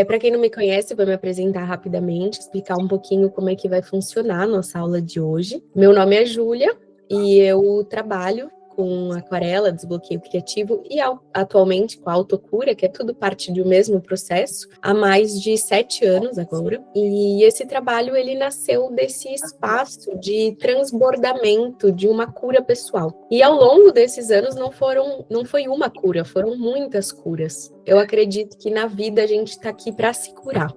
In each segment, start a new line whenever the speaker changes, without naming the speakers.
Para quem não me conhece, eu vou me apresentar rapidamente, explicar um pouquinho como é que vai funcionar a nossa aula de hoje. Meu nome é Júlia e eu trabalho com aquarela, desbloqueio criativo e atualmente com a autocura, que é tudo parte do mesmo processo, há mais de 7 anos agora. E esse trabalho, ele nasceu desse espaço de transbordamento de uma cura pessoal. E ao longo desses anos não foi uma cura, foram muitas curas. Eu acredito que na vida a gente está aqui para se curar.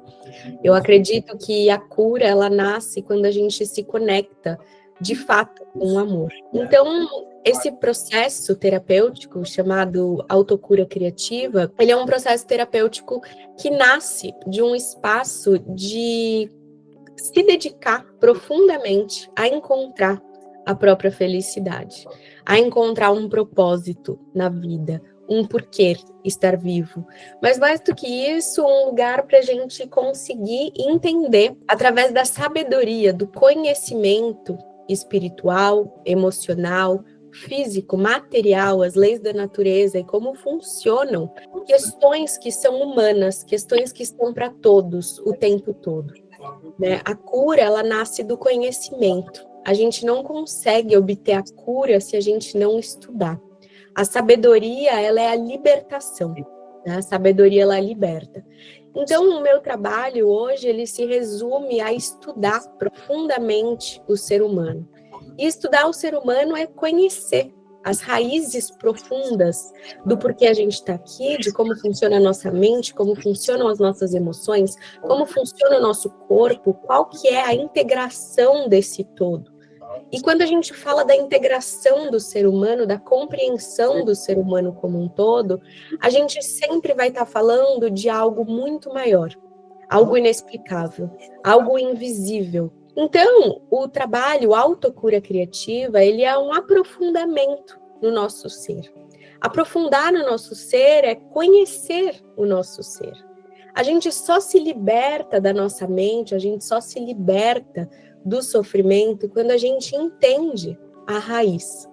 Eu acredito que a cura, ela nasce quando a gente se conecta de fato com o amor. Então, esse processo terapêutico chamado autocura criativa, ele é um processo terapêutico que nasce de um espaço de se dedicar profundamente a encontrar a própria felicidade, a encontrar um propósito na vida, um porquê estar vivo. Mas mais do que isso, um lugar para a gente conseguir entender, através da sabedoria, do conhecimento espiritual, emocional, físico, material, as leis da natureza e como funcionam questões que são humanas, questões que estão para todos o tempo todo. Né? A cura, ela nasce do conhecimento. A gente não consegue obter a cura se a gente não estudar. A sabedoria, ela é a libertação. Né? A sabedoria, ela liberta. Então, o meu trabalho hoje, ele se resume a estudar profundamente o ser humano. E estudar o ser humano é conhecer as raízes profundas do porquê a gente está aqui, de como funciona a nossa mente, como funcionam as nossas emoções, como funciona o nosso corpo, qual que é a integração desse todo. E quando a gente fala da integração do ser humano, da compreensão do ser humano como um todo, a gente sempre vai estar falando de algo muito maior, algo inexplicável, algo invisível. Então, o trabalho autocura criativa, ele é um aprofundamento no nosso ser. Aprofundar no nosso ser é conhecer o nosso ser. A gente só se liberta da nossa mente, a gente só se liberta do sofrimento quando a gente entende a raiz.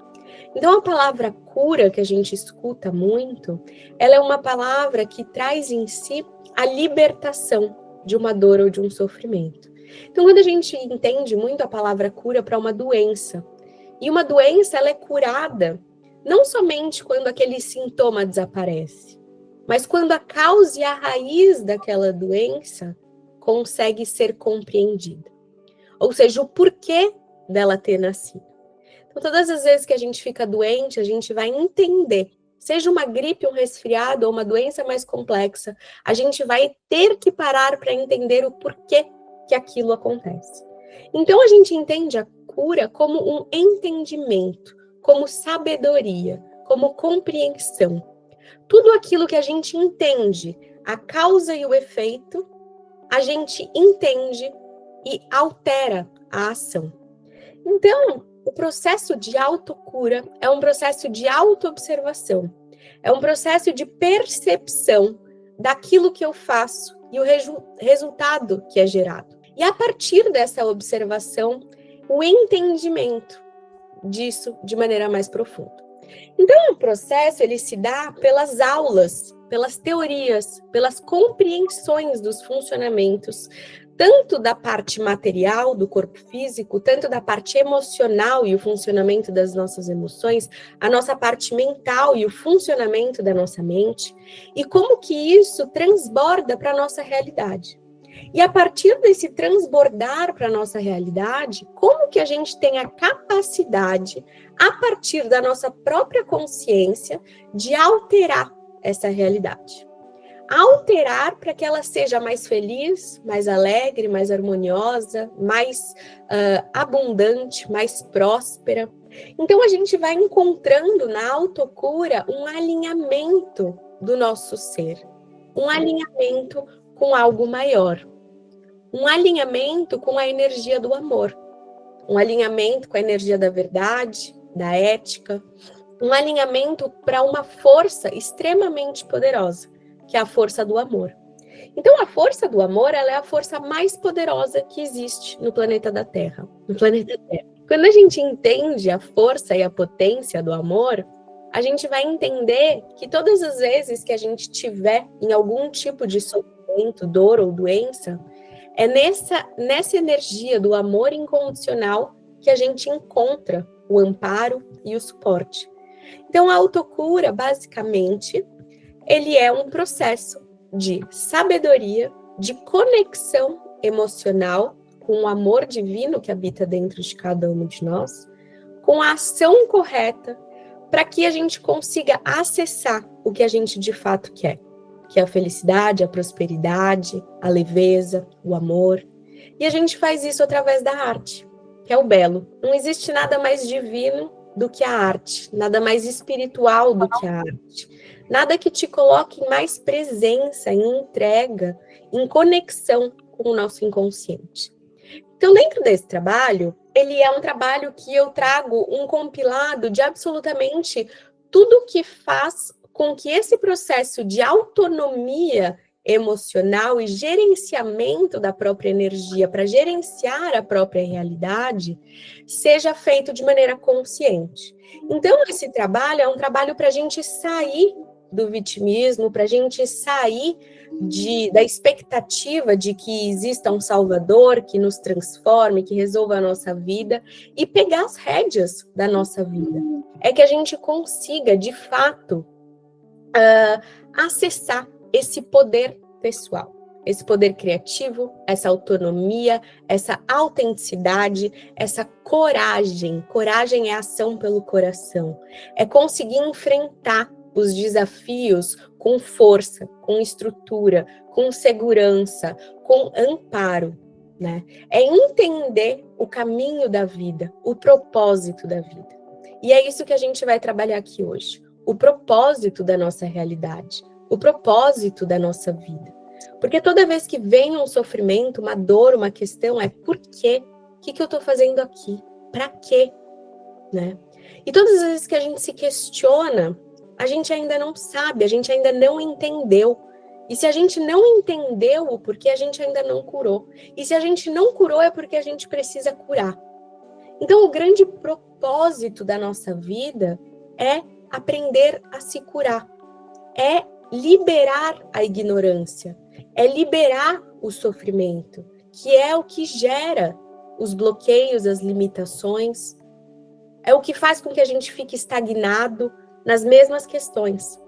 Então, a palavra cura, que a gente escuta muito, ela é uma palavra que traz em si a libertação de uma dor ou de um sofrimento. Então, quando a gente entende muito a palavra cura para uma doença, e uma doença ela é curada não somente quando aquele sintoma desaparece, mas quando a causa e a raiz daquela doença consegue ser compreendida. Ou seja, o porquê dela ter nascido. Então, todas as vezes que a gente fica doente, a gente vai entender, seja uma gripe, um resfriado ou uma doença mais complexa, a gente vai ter que parar para entender o porquê que aquilo acontece. Então, a gente entende a cura como um entendimento, como sabedoria, como compreensão. Tudo aquilo que a gente entende, a causa e o efeito, a gente entende e altera a ação. Então, o processo de autocura é um processo de autoobservação, é um processo de percepção daquilo que eu faço e o resultado que é gerado. E a partir dessa observação, o entendimento disso de maneira mais profunda. Então, o processo ele se dá pelas aulas, pelas teorias, pelas compreensões dos funcionamentos, tanto da parte material do corpo físico, tanto da parte emocional e o funcionamento das nossas emoções, a nossa parte mental e o funcionamento da nossa mente, e como que isso transborda para a nossa realidade. E a partir desse transbordar para a nossa realidade, como que a gente tem a capacidade, a partir da nossa própria consciência, de alterar essa realidade. Alterar para que ela seja mais feliz, mais alegre, mais harmoniosa, mais abundante, mais próspera. Então, a gente vai encontrando na autocura um alinhamento do nosso ser, um alinhamento com algo maior, um alinhamento com a energia do amor, um alinhamento com a energia da verdade, da ética, um alinhamento para uma força extremamente poderosa, que é a força do amor. Então, a força do amor, ela é a força mais poderosa que existe no planeta da Terra, no planeta Terra. Quando a gente entende a força e a potência do amor, a gente vai entender que todas as vezes que a gente tiver em algum tipo de sofrimento, sofrimento, dor ou doença, é nessa energia do amor incondicional que a gente encontra o amparo e o suporte. Então, a autocura, basicamente, ele é um processo de sabedoria, de conexão emocional com o amor divino que habita dentro de cada um de nós, com a ação correta, para que a gente consiga acessar o que a gente de fato quer, que é a felicidade, a prosperidade, a leveza, o amor. E a gente faz isso através da arte, que é o belo. Não existe nada mais divino do que a arte, nada mais espiritual do que a arte, nada que te coloque em mais presença, em entrega, em conexão com o nosso inconsciente. Então, dentro desse trabalho, ele é um trabalho que eu trago um compilado de absolutamente tudo que faz com que esse processo de autonomia emocional e gerenciamento da própria energia para gerenciar a própria realidade seja feito de maneira consciente. Então, esse trabalho é um trabalho para a gente sair do vitimismo, para a gente sair da expectativa de que exista um salvador que nos transforme, que resolva a nossa vida e pegar as rédeas da nossa vida. É que a gente consiga, de fato, acessar esse poder pessoal, esse poder criativo, essa autonomia, essa autenticidade, essa coragem. Coragem é ação pelo coração. É conseguir enfrentar os desafios com força, com estrutura, com segurança, com amparo, né? É entender o caminho da vida, o propósito da vida. E é isso que a gente vai trabalhar aqui hoje. O propósito da nossa realidade, o propósito da nossa vida. Porque toda vez que vem um sofrimento, uma dor, uma questão, é por quê? O que eu estou fazendo aqui? Para quê? Né? E todas as vezes que a gente se questiona, a gente ainda não sabe, a gente ainda não entendeu. E se a gente não entendeu o porquê, a gente ainda não curou. E se a gente não curou, é porque a gente precisa curar. Então, o grande propósito da nossa vida é aprender a se curar, é liberar a ignorância, é liberar o sofrimento, que é o que gera os bloqueios, as limitações, é o que faz com que a gente fique estagnado nas mesmas questões.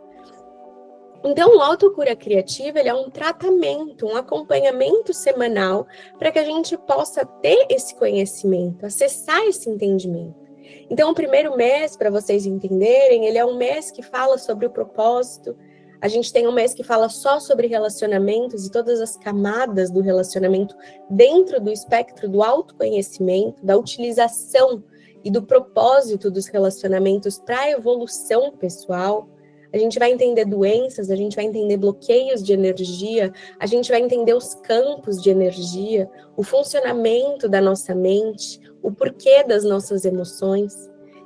Então, o autocura criativa, ele é um tratamento, um acompanhamento semanal para que a gente possa ter esse conhecimento, acessar esse entendimento. Então, o primeiro mês, para vocês entenderem, ele é um mês que fala sobre o propósito. A gente tem um mês que fala só sobre relacionamentos e todas as camadas do relacionamento dentro do espectro do autoconhecimento, da utilização e do propósito dos relacionamentos para a evolução pessoal. A gente vai entender doenças, a gente vai entender bloqueios de energia, a gente vai entender os campos de energia, o funcionamento da nossa mente, o porquê das nossas emoções.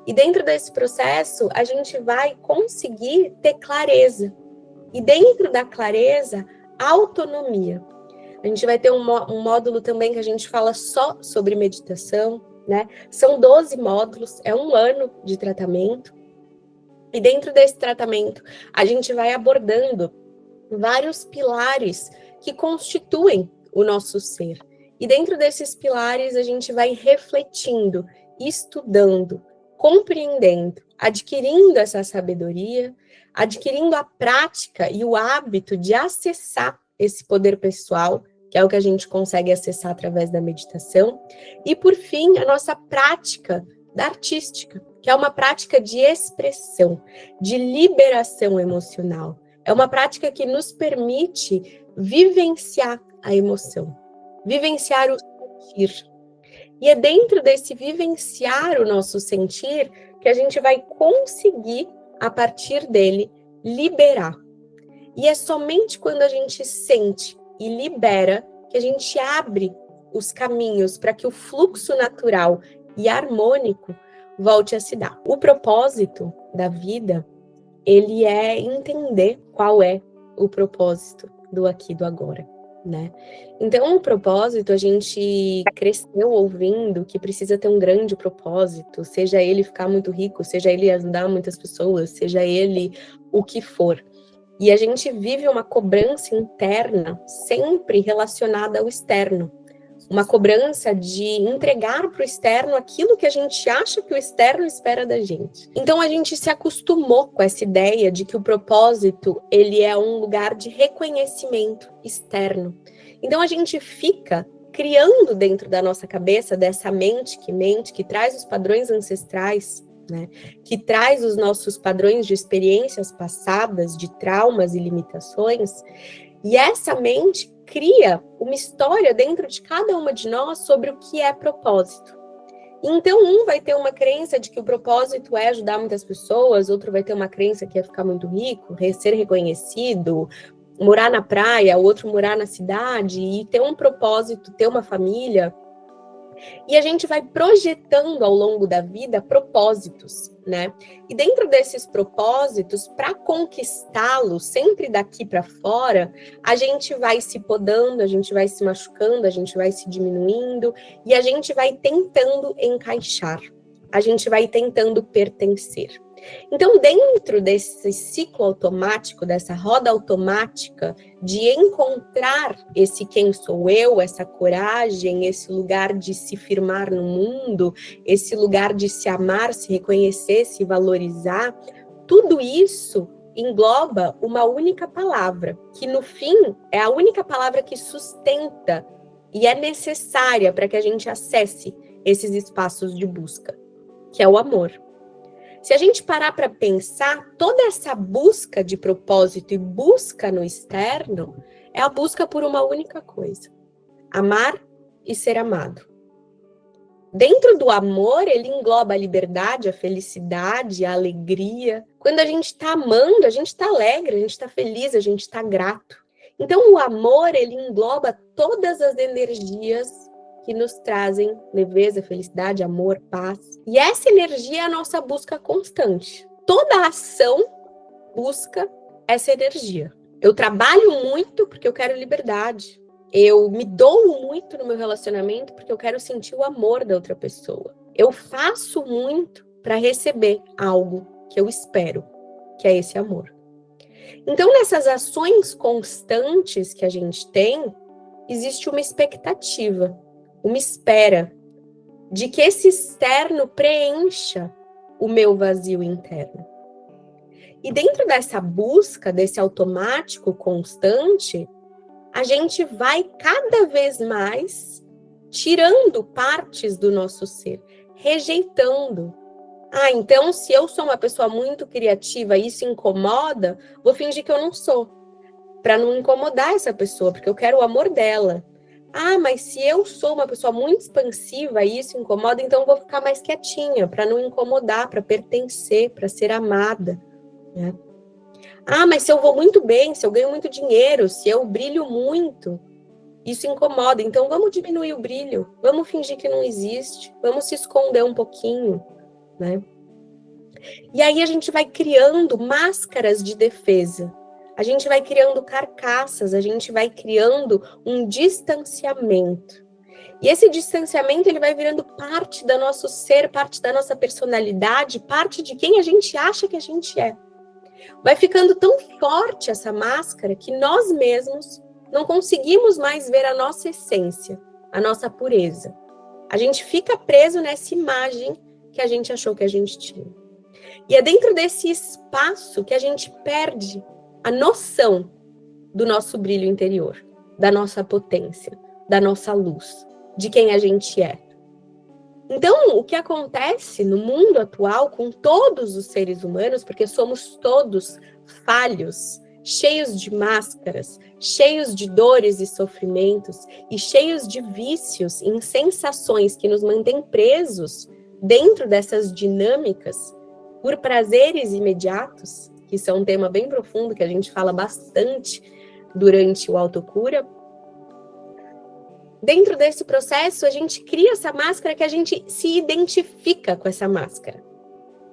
E dentro desse processo, a gente vai conseguir ter clareza. E dentro da clareza, autonomia. A gente vai ter um módulo também que a gente fala só sobre meditação, né? São 12 módulos, é um ano de tratamento. E dentro desse tratamento, a gente vai abordando vários pilares que constituem o nosso ser. E dentro desses pilares, a gente vai refletindo, estudando, compreendendo, adquirindo essa sabedoria, adquirindo a prática e o hábito de acessar esse poder pessoal, que é o que a gente consegue acessar através da meditação. E, por fim, a nossa prática da artística, que é uma prática de expressão, de liberação emocional. É uma prática que nos permite vivenciar a emoção, vivenciar o sentir. E é dentro desse vivenciar o nosso sentir que a gente vai conseguir, a partir dele, liberar. E é somente quando a gente sente e libera que a gente abre os caminhos para que o fluxo natural e harmônico volte a se dar. O propósito da vida, ele é entender qual é o propósito do aqui, do agora, né? Então, o propósito, a gente cresceu ouvindo que precisa ter um grande propósito, seja ele ficar muito rico, seja ele ajudar muitas pessoas, seja ele o que for. E a gente vive uma cobrança interna sempre relacionada ao externo. Uma cobrança de entregar para o externo aquilo que a gente acha que o externo espera da gente. Então a gente se acostumou com essa ideia de que o propósito, ele é um lugar de reconhecimento externo. Então a gente fica criando dentro da nossa cabeça, dessa mente, que traz os padrões ancestrais, né, que traz os nossos padrões de experiências passadas, de traumas e limitações, e essa mente cria uma história dentro de cada uma de nós sobre o que é propósito. Então, um vai ter uma crença de que o propósito é ajudar muitas pessoas, outro vai ter uma crença que é ficar muito rico, ser reconhecido, morar na praia, o outro morar na cidade e ter um propósito, ter uma família. E a gente vai projetando ao longo da vida propósitos, né? E dentro desses propósitos, para conquistá-los, sempre daqui para fora, a gente vai se podando, a gente vai se machucando, a gente vai se diminuindo e a gente vai tentando encaixar, a gente vai tentando pertencer. Então, dentro desse ciclo automático, dessa roda automática de encontrar esse quem sou eu, essa coragem, esse lugar de se firmar no mundo, esse lugar de se amar, se reconhecer, se valorizar, tudo isso engloba uma única palavra, que no fim é a única palavra que sustenta e é necessária para que a gente acesse esses espaços de busca, que é o amor. Se a gente parar para pensar, toda essa busca de propósito e busca no externo é a busca por uma única coisa: amar e ser amado. Dentro do amor, ele engloba a liberdade, a felicidade, a alegria. Quando a gente está amando, a gente está alegre, a gente está feliz, a gente está grato. Então, o amor, ele engloba todas as energias que nos trazem leveza, felicidade, amor, paz. E essa energia é a nossa busca constante. Toda ação busca essa energia. Eu trabalho muito porque eu quero liberdade. Eu me dou muito no meu relacionamento porque eu quero sentir o amor da outra pessoa. Eu faço muito para receber algo que eu espero, que é esse amor. Então, nessas ações constantes que a gente tem, existe uma expectativa, uma espera de que esse externo preencha o meu vazio interno. E dentro dessa busca, desse automático constante, a gente vai cada vez mais tirando partes do nosso ser, rejeitando. Ah, então se eu sou uma pessoa muito criativa e isso incomoda, vou fingir que eu não sou, para não incomodar essa pessoa, porque eu quero o amor dela. Ah, mas se eu sou uma pessoa muito expansiva e isso incomoda, então eu vou ficar mais quietinha, para não incomodar, para pertencer, para ser amada, né? Ah, mas se eu vou muito bem, se eu ganho muito dinheiro, se eu brilho muito, isso incomoda. Então vamos diminuir o brilho, vamos fingir que não existe, vamos se esconder um pouquinho, né? E aí a gente vai criando máscaras de defesa. A gente vai criando carcaças, a gente vai criando um distanciamento. E esse distanciamento, ele vai virando parte do nosso ser, parte da nossa personalidade, parte de quem a gente acha que a gente é. Vai ficando tão forte essa máscara que nós mesmos não conseguimos mais ver a nossa essência, a nossa pureza. A gente fica preso nessa imagem que a gente achou que a gente tinha. E é dentro desse espaço que a gente perde a noção do nosso brilho interior, da nossa potência, da nossa luz, de quem a gente é. Então, o que acontece no mundo atual com todos os seres humanos, porque somos todos falhos, cheios de máscaras, cheios de dores e sofrimentos e cheios de vícios em sensações que nos mantêm presos dentro dessas dinâmicas por prazeres imediatos, que são um tema bem profundo que a gente fala bastante durante o Autocura. Dentro desse processo, a gente cria essa máscara que a gente se identifica com essa máscara.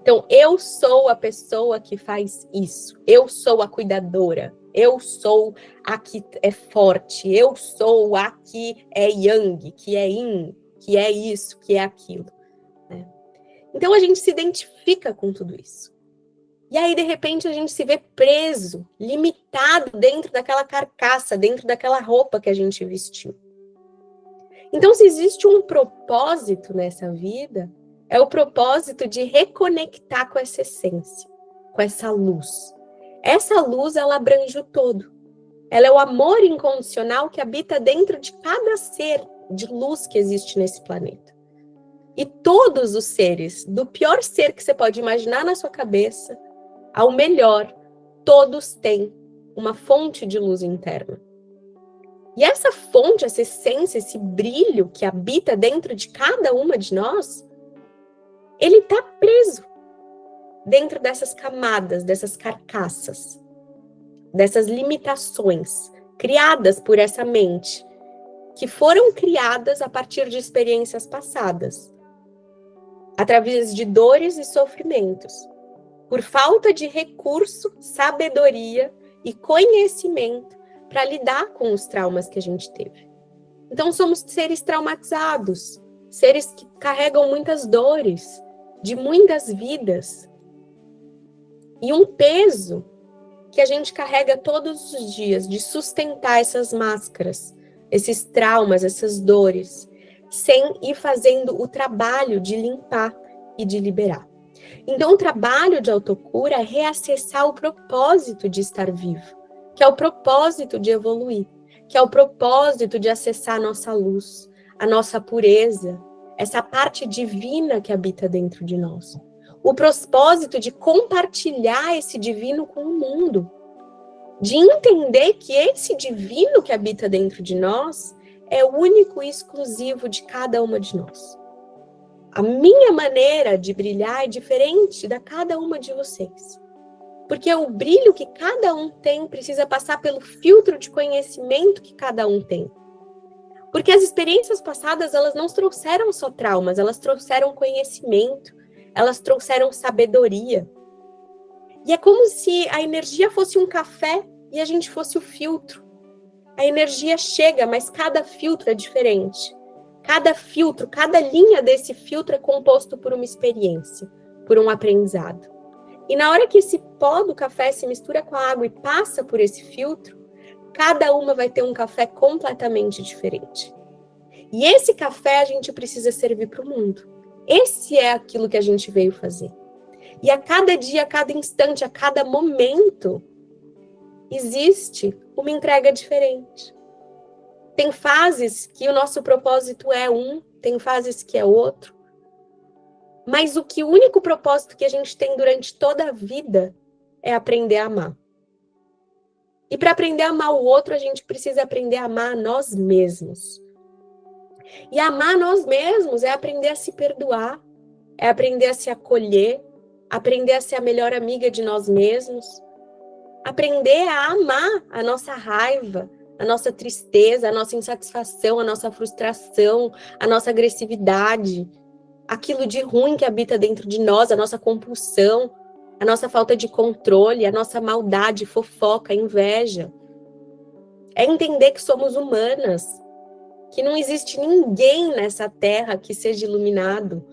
Então, eu sou a pessoa que faz isso, eu sou a cuidadora, eu sou a que é forte, eu sou a que é yang, que é yin, que é isso, que é aquilo, né? Então, a gente se identifica com tudo isso. E aí, de repente, a gente se vê preso, limitado dentro daquela carcaça, dentro daquela roupa que a gente vestiu. Então, se existe um propósito nessa vida, é o propósito de reconectar com essa essência, com essa luz. Essa luz, ela abrange o todo. Ela é o amor incondicional que habita dentro de cada ser de luz que existe nesse planeta. E todos os seres, do pior ser que você pode imaginar na sua cabeça, ao melhor, todos têm uma fonte de luz interna. E essa fonte, essa essência, esse brilho que habita dentro de cada uma de nós, ele está preso dentro dessas camadas, dessas carcaças, dessas limitações criadas por essa mente, que foram criadas a partir de experiências passadas, através de dores e sofrimentos, por falta de recurso, sabedoria e conhecimento para lidar com os traumas que a gente teve. Então, somos seres traumatizados, seres que carregam muitas dores, de muitas vidas, e um peso que a gente carrega todos os dias de sustentar essas máscaras, esses traumas, essas dores, sem ir fazendo o trabalho de limpar e de liberar. Então, o trabalho de autocura é reacessar o propósito de estar vivo, que é o propósito de evoluir, que é o propósito de acessar a nossa luz, a nossa pureza, essa parte divina que habita dentro de nós. O propósito de compartilhar esse divino com o mundo, de entender que esse divino que habita dentro de nós é único e exclusivo de cada uma de nós. A minha maneira de brilhar é diferente da cada uma de vocês. Porque o brilho que cada um tem precisa passar pelo filtro de conhecimento que cada um tem. Porque as experiências passadas, elas não trouxeram só traumas, elas trouxeram conhecimento, elas trouxeram sabedoria. E é como se a energia fosse um café e a gente fosse o filtro. A energia chega, mas cada filtro é diferente. Cada filtro, cada linha desse filtro é composto por uma experiência, por um aprendizado. E na hora que esse pó do café se mistura com a água e passa por esse filtro, cada uma vai ter um café completamente diferente. E esse café a gente precisa servir para o mundo. Esse é aquilo que a gente veio fazer. E a cada dia, a cada instante, a cada momento, existe uma entrega diferente. Tem fases que o nosso propósito é um, tem fases que é outro. Mas o único propósito que a gente tem durante toda a vida é aprender a amar. E para aprender a amar o outro, a gente precisa aprender a amar a nós mesmos. E amar nós mesmos é aprender a se perdoar, é aprender a se acolher, aprender a ser a melhor amiga de nós mesmos, aprender a amar a nossa raiva, a nossa tristeza, a nossa insatisfação, a nossa frustração, a nossa agressividade, aquilo de ruim que habita dentro de nós, a nossa compulsão, a nossa falta de controle, a nossa maldade, fofoca, inveja. É entender que somos humanas, que não existe ninguém nessa terra que seja iluminado,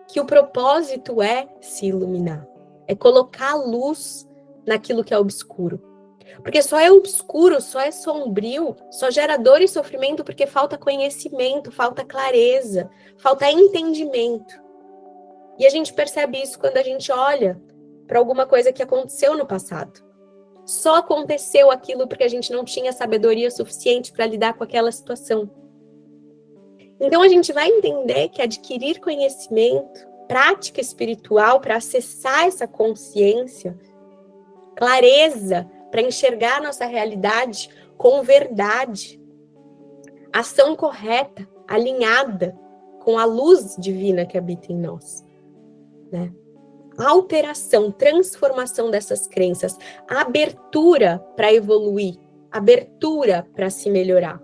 que o propósito é se iluminar, é colocar luz naquilo que é obscuro. Porque só é obscuro, só é sombrio, só gera dor e sofrimento porque falta conhecimento, falta clareza, falta entendimento. E a gente percebe isso quando a gente olha para alguma coisa que aconteceu no passado. Só aconteceu aquilo porque a gente não tinha sabedoria suficiente para lidar com aquela situação. Então a gente vai entender que adquirir conhecimento, prática espiritual para acessar essa consciência, clareza, para enxergar a nossa realidade com verdade, ação correta, alinhada com a luz divina que habita em nós, né? Alteração, transformação dessas crenças, abertura para evoluir, abertura para se melhorar,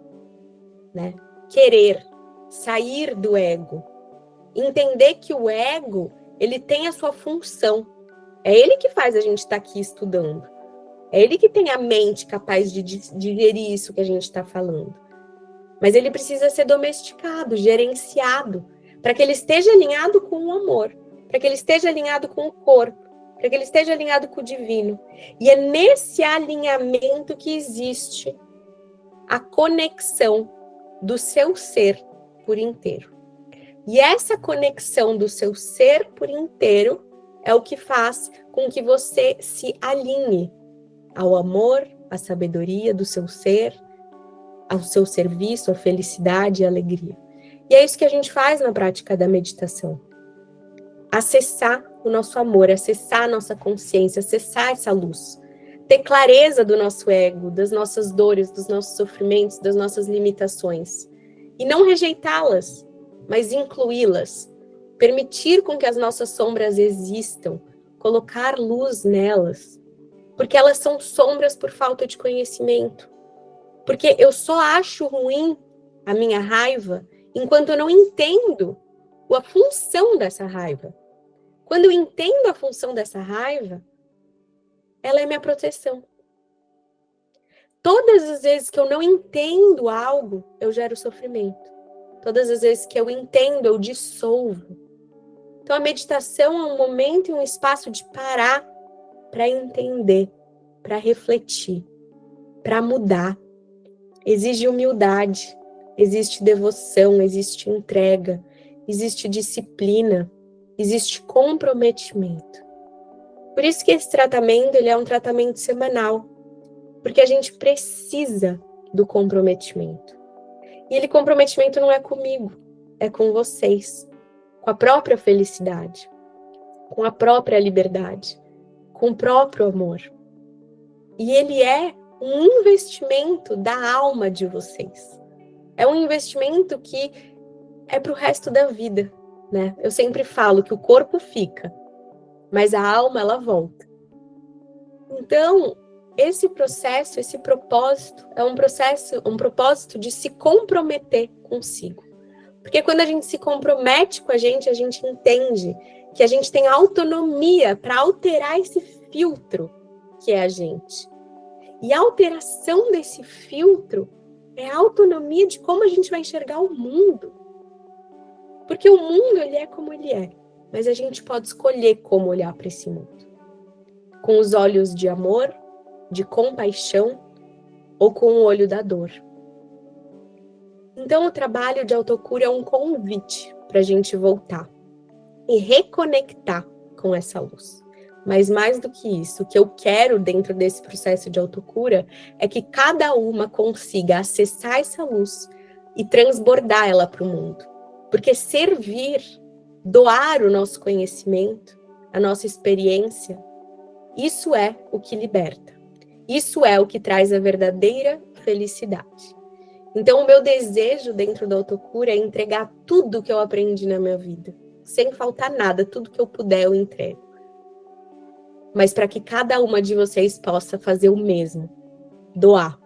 né? Querer sair do ego, entender que o ego, ele tem a sua função, é ele que faz a gente estar aqui estudando. É ele que tem a mente capaz de digerir isso que a gente está falando. Mas ele precisa ser domesticado, gerenciado, para que ele esteja alinhado com o amor. para que ele esteja alinhado com o corpo, para que ele esteja alinhado com o divino. E é nesse alinhamento que existe a conexão do seu ser por inteiro. E essa conexão do seu ser por inteiro é o que faz com que você se alinhe ao amor, à sabedoria do seu ser, ao seu serviço, à felicidade e à alegria. E é isso que a gente faz na prática da meditação. Acessar o nosso amor, acessar a nossa consciência, acessar essa luz. Ter clareza do nosso ego, das nossas dores, dos nossos sofrimentos, das nossas limitações. E não rejeitá-las, mas incluí-las. Permitir com que as nossas sombras existam, colocar luz nelas. Porque elas são sombras por falta de conhecimento. Porque eu só acho ruim a minha raiva enquanto eu não entendo a função dessa raiva. Quando eu entendo a função dessa raiva, ela é minha proteção. Todas as vezes que eu não entendo algo, eu gero sofrimento. Todas as vezes que eu entendo, eu dissolvo. Então a meditação é um momento e um espaço de parar para entender, para refletir, para mudar. Exige humildade, existe devoção, existe entrega, existe disciplina, existe comprometimento. Por isso que esse tratamento ele é um tratamento semanal, porque a gente precisa do comprometimento. E ele comprometimento não é comigo, é com vocês, com a própria felicidade, com a própria liberdade, com o próprio amor. E ele é um investimento da alma de vocês. É um investimento que é para o resto da vida, né? Eu sempre falo que o corpo fica, mas a alma, ela volta. Então, esse processo, esse propósito, é um propósito de se comprometer consigo. Porque quando a gente se compromete com a gente entende que a gente tem autonomia para alterar esse filtro que é a gente. E a alteração desse filtro é a autonomia de como a gente vai enxergar o mundo. Porque o mundo, ele é como ele é. Mas a gente pode escolher como olhar para esse mundo. Com os olhos de amor, de compaixão, ou com o olho da dor. Então, o trabalho de autocura é um convite para a gente voltar e reconectar com essa luz. Mas mais do que isso, o que eu quero dentro desse processo de autocura é que cada uma consiga acessar essa luz e transbordar ela para o mundo. Porque servir, doar o nosso conhecimento, a nossa experiência, isso é o que liberta. Isso é o que traz a verdadeira felicidade. Então, o meu desejo dentro da autocura é entregar tudo que eu aprendi na minha vida. Sem faltar nada, tudo que eu puder eu entrego. Mas para que cada uma de vocês possa fazer o mesmo. Doar,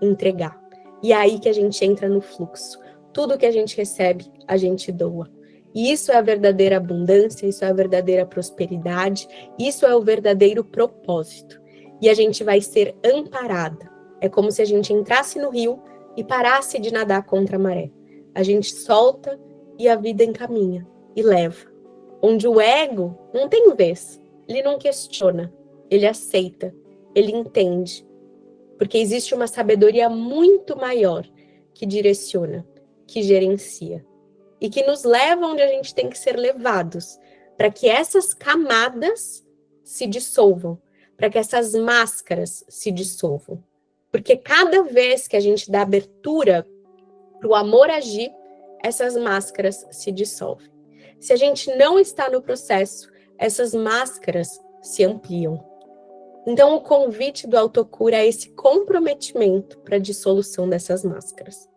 entregar. E é aí que a gente entra no fluxo. Tudo que a gente recebe, a gente doa. E isso é a verdadeira abundância, isso é a verdadeira prosperidade, isso é o verdadeiro propósito. E a gente vai ser amparada. É como se a gente entrasse no rio e parasse de nadar contra a maré. A gente solta e a vida encaminha e leva. Onde o ego não tem vez. Ele não questiona, ele aceita, ele entende. Porque existe uma sabedoria muito maior que direciona, que gerencia. E que nos leva onde a gente tem que ser levados, para que essas camadas se dissolvam, para que essas máscaras se dissolvam. Porque cada vez que a gente dá abertura para o amor agir, essas máscaras se dissolvem. Se a gente não está no processo, essas máscaras se ampliam. Então, o convite do autocura é esse comprometimento para a dissolução dessas máscaras.